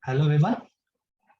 Hello everyone.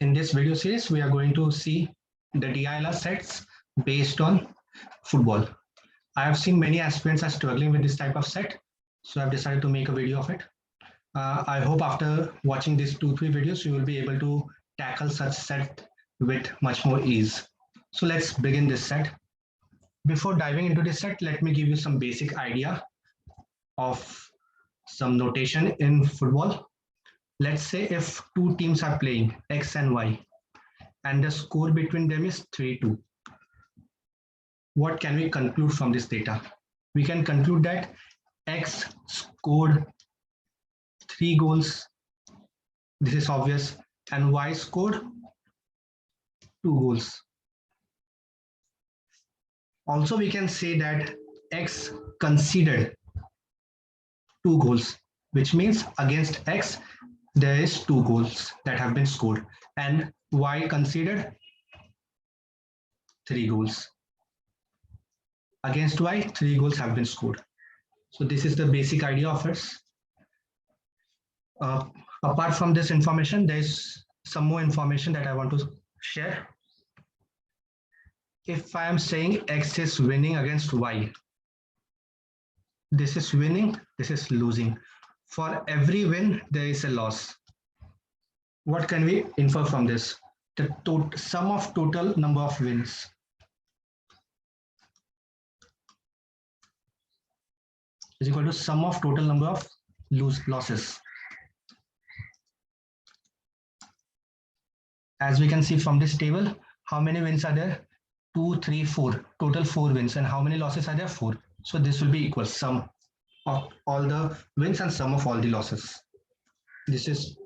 In this video series, we are going to see the DILR sets based on football. I have seen many aspirants are struggling with this type of set, so I've decided to make a video of it. I hope after watching these 2-3 videos, you will be able to tackle such set with much more ease. So let's begin this set. Before diving into this set, let me give you some basic idea of some notation in football. Let's say if two teams are playing X and Y and the score between them is 3-2. What can we conclude from this data? We can conclude that X scored 3 goals, this is obvious, and Y scored 2 goals. Also, we can say that X conceded 2 goals, which means against X, there is 2 goals that have been scored, and Y conceded 3 goals. Against Y, 3 goals have been scored. So this is the basic idea of it. Apart from this information, there is some more information that I want to share. If I am saying X is winning against Y, this is winning, this is losing. For every win, there is a loss. What can we infer from this? The sum of total number of wins is equal to sum of total number of losses. As we can see from this table, how many wins are there? 2, 3, 4. Total 4 wins. And how many losses are there? 4. So this will be equal sum of all the wins and sum of all the losses. This is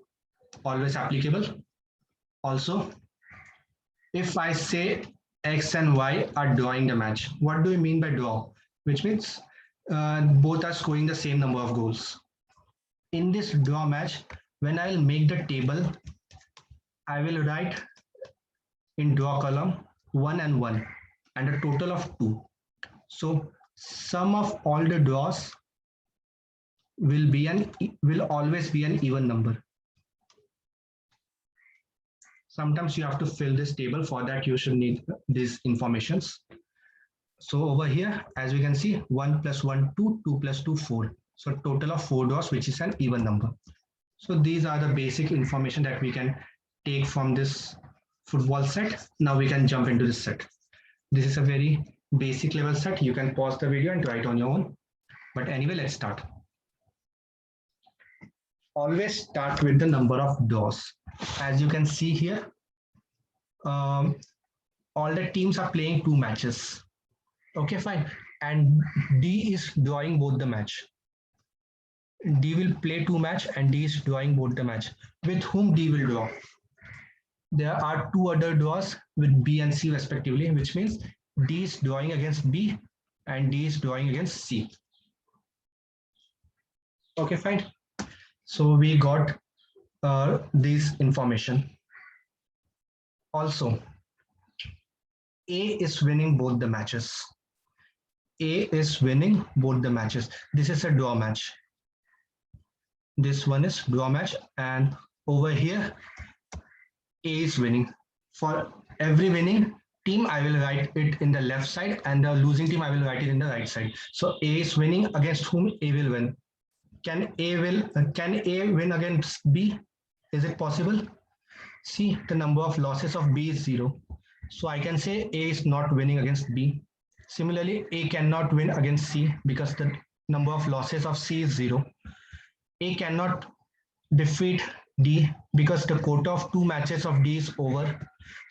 always applicable. Also, if I say X and Y are drawing the match, what do we mean by draw? Which means both are scoring the same number of goals. In this draw match, when I'll make the table, I will write in draw column 1 and 1 and a total of 2. So sum of all the draws will always be an even number. Sometimes you have to fill this table. For that, you should need these informations. So over here, as we can see, 1 plus 1, 2, 2 plus 2, 4. So total of 4 draws, which is an even number. So these are the basic information that we can take from this football set. Now we can jump into this set. This is a very basic level set. You can pause the video and try it on your own. But anyway, let's start. Always start with the number of draws. As you can see here, all the teams are playing 2 matches. Okay, fine. And D is drawing both the match. D will play 2 match and D is drawing both the match. With whom D will draw? There are 2 other draws with B and C respectively, which means D is drawing against B and D is drawing against C. Okay, fine. So we got this information. Also, A is winning both the matches. A is winning both the matches. This is a draw match. This one is draw match, and over here, A is winning. For every winning team, I will write it in the left side, and the losing team, I will write it in the right side. So A is winning against whom A will win. Can A win against B? Is it possible? See, the number of losses of B is 0. So I can say A is not winning against B. Similarly, A cannot win against C because the number of losses of C is 0. A cannot defeat D because the quota of 2 matches of D is over.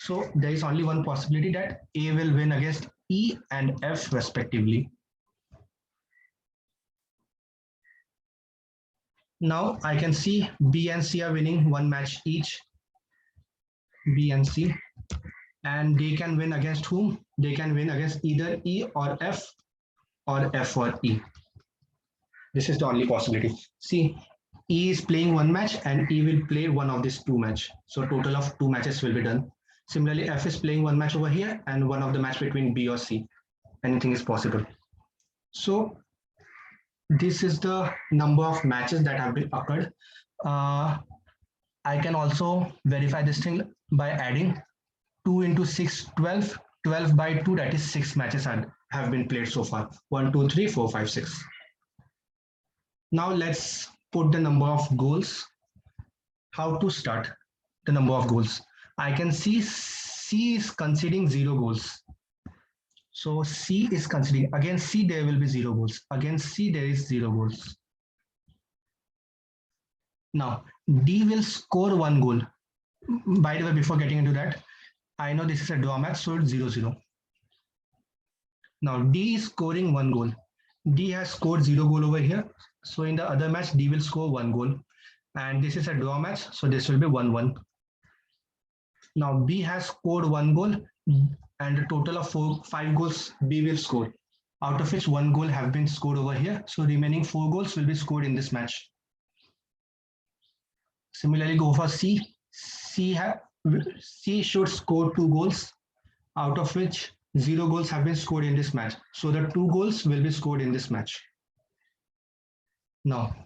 So there is only one possibility that A will win against E and F respectively. Now I can see B and C are winning 1 match each. B and C. And they can win against whom? They can win against either E or F or E. This is the only possibility. See, E is playing 1 match and E will play one of these 2 matches. So total of 2 matches will be done. Similarly, F is playing 1 match over here and one of the match between B or C. Anything is possible. So this is the number of matches that have been occurred. I can also verify this thing by adding 2 into 6, 12. 12 by 2, that is 6 matches have been played so far. 1, 2, 3, 4, 5, 6. Now let's put the number of goals. How to start the number of goals? I can see C is conceding 0 goals. So C is conceding. Against C, there will be 0 goals. Against C, there is 0 goals. Now, D will score 1 goal. By the way, before getting into that, I know this is a draw match, so it's 0-0. Now, D is scoring 1 goal. D has scored 0 goal over here. So in the other match, D will score 1 goal. And this is a draw match, so this will be 1-1. Now, B has scored 1 goal, and a total of 5 goals B will score, out of which 1 goal have been scored over here. So remaining 4 goals will be scored in this match. Similarly, go for C. C should score 2 goals, out of which 0 goals have been scored in this match. So the 2 goals will be scored in this match. Now,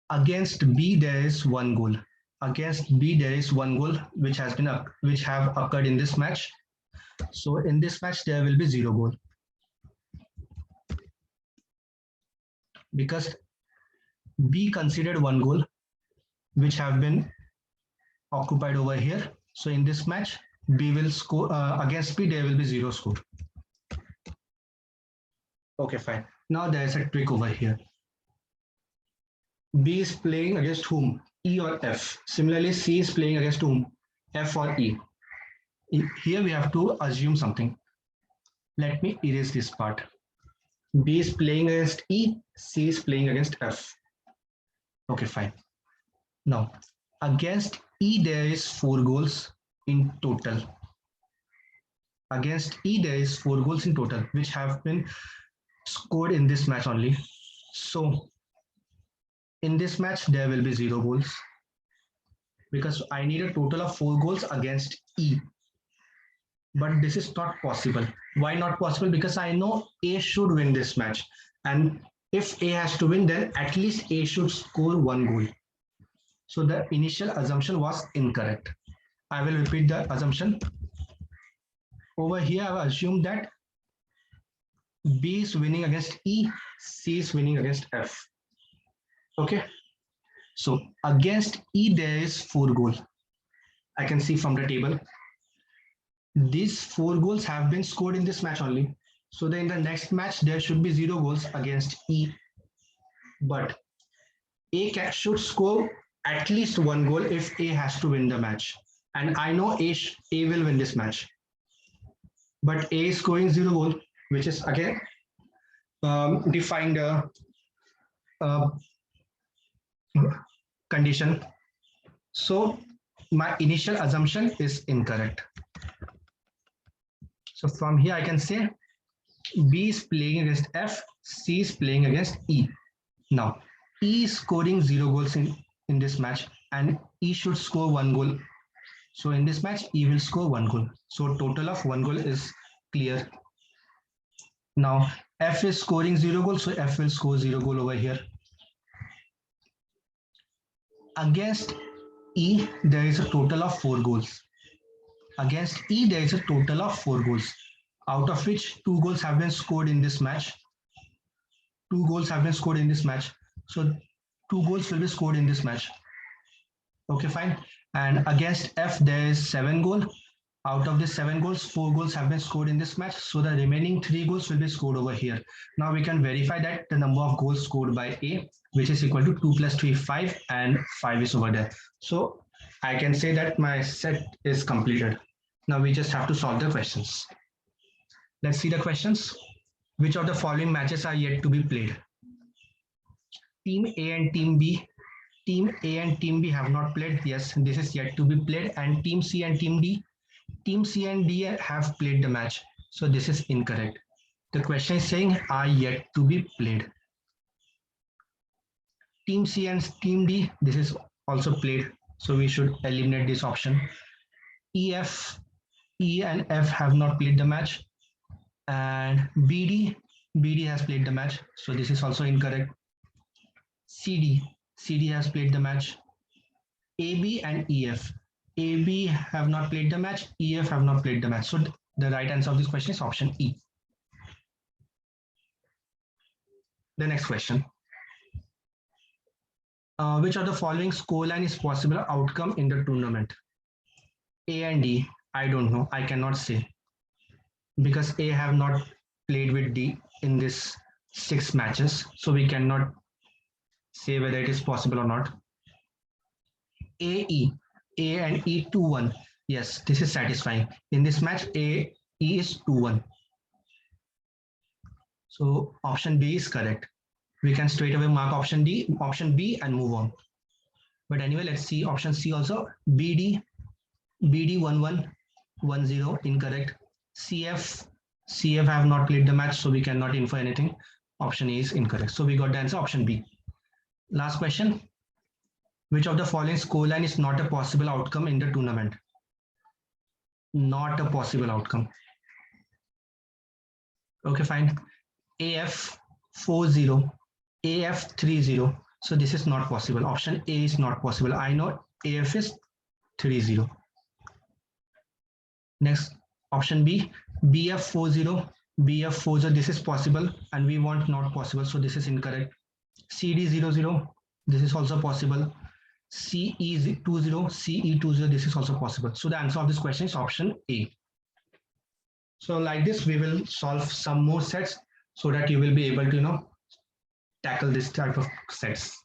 against B, there is 1 goal. Against B, there is 1 goal which have occurred in this match. So in this match, there will be 0 goal. Because B considered 1 goal which have been occupied over here. So in this match, B will score, against B, there will be 0 score. Okay, fine. Now there is a trick over here. B is playing against whom? E or F. Similarly, C is playing against whom? F or E. Here we have to assume something. Let me erase this part. B is playing against E, C is playing against F. Okay, fine. Now, against E, there is 4 goals in total. Against E, there is 4 goals in total, which have been scored in this match only. So, in this match, there will be 0 goals because I need a total of 4 goals against E. But this is not possible. Why not possible? Because I know A should win this match. And if A has to win, then at least A should score 1 goal. So the initial assumption was incorrect. I will repeat the assumption. Over here, I have assumed that B is winning against E, C is winning against F. Okay. So against E, there is 4 goals. I can see from the table. These 4 goals have been scored in this match only. So then in the next match, there should be 0 goals against E. But A should score at least 1 goal if A has to win the match. And I know A will win this match. But A is scoring 0 goal, which is again defined condition. So my initial assumption is incorrect. So from here I can say B is playing against F, C is playing against E. Now E is scoring 0 goals in this match and E should score 1 goal. So in this match E will score 1 goal. So total of 1 goal is clear. Now F is scoring 0 goals, so F will score 0 goal over here. Against E, there is a total of 4 goals. Against E, there is a total of 4 goals, out of which 2 goals have been scored in this match. 2 goals have been scored in this match. So 2 goals will be scored in this match. Okay, fine. And against F, there is 7 goals. Out of the 7 goals, 4 goals have been scored in this match. So the remaining 3 goals will be scored over here. Now we can verify that the number of goals scored by A, which is equal to 2 plus 3, 5, and 5 is over there. So I can say that my set is completed. Now we just have to solve the questions. Let's see the questions. Which of the following matches are yet to be played? Team A and Team B. Team A and Team B have not played. Yes, this is yet to be played. And Team C and Team D. Team C and D have played the match. So this is incorrect. The question is saying are yet to be played. Team C and Team D, this is also played. So we should eliminate this option. E and F have not played the match. And BD has played the match. So this is also incorrect. CD CD has played the match. AB and EF. AB have not played the match. EF have not played the match. So the right answer of this question is option E. The next question. Which of the following scoreline is possible outcome in the tournament? A and D. I don't know. I cannot say because A have not played with D in this 6 matches. So we cannot say whether it is possible or not. A and E 2-1. Yes, this is satisfying. In this match, E is 2-1. So option B is correct. We can straight away mark option B and move on. But anyway, let's see option C also. BD 1-1-1-0, incorrect. CF have not played the match, so we cannot infer anything. Option A is incorrect. So we got the answer option B. Last question. Which of the following scoreline is not a possible outcome in the tournament? Not a possible outcome. Okay, fine. AF 4-0, AF 3-0. So this is not possible. Option A is not possible. I know AF is 3-0. Next, option B, BF 4-0, BF 4-0. This is possible, and we want not possible. So this is incorrect. CD 0-0. This is also possible. CE 2-0, CE 2-0. This is also possible. So the answer of this question is option A. So like this, we will solve some more sets so that you will be able to tackle this type of sets.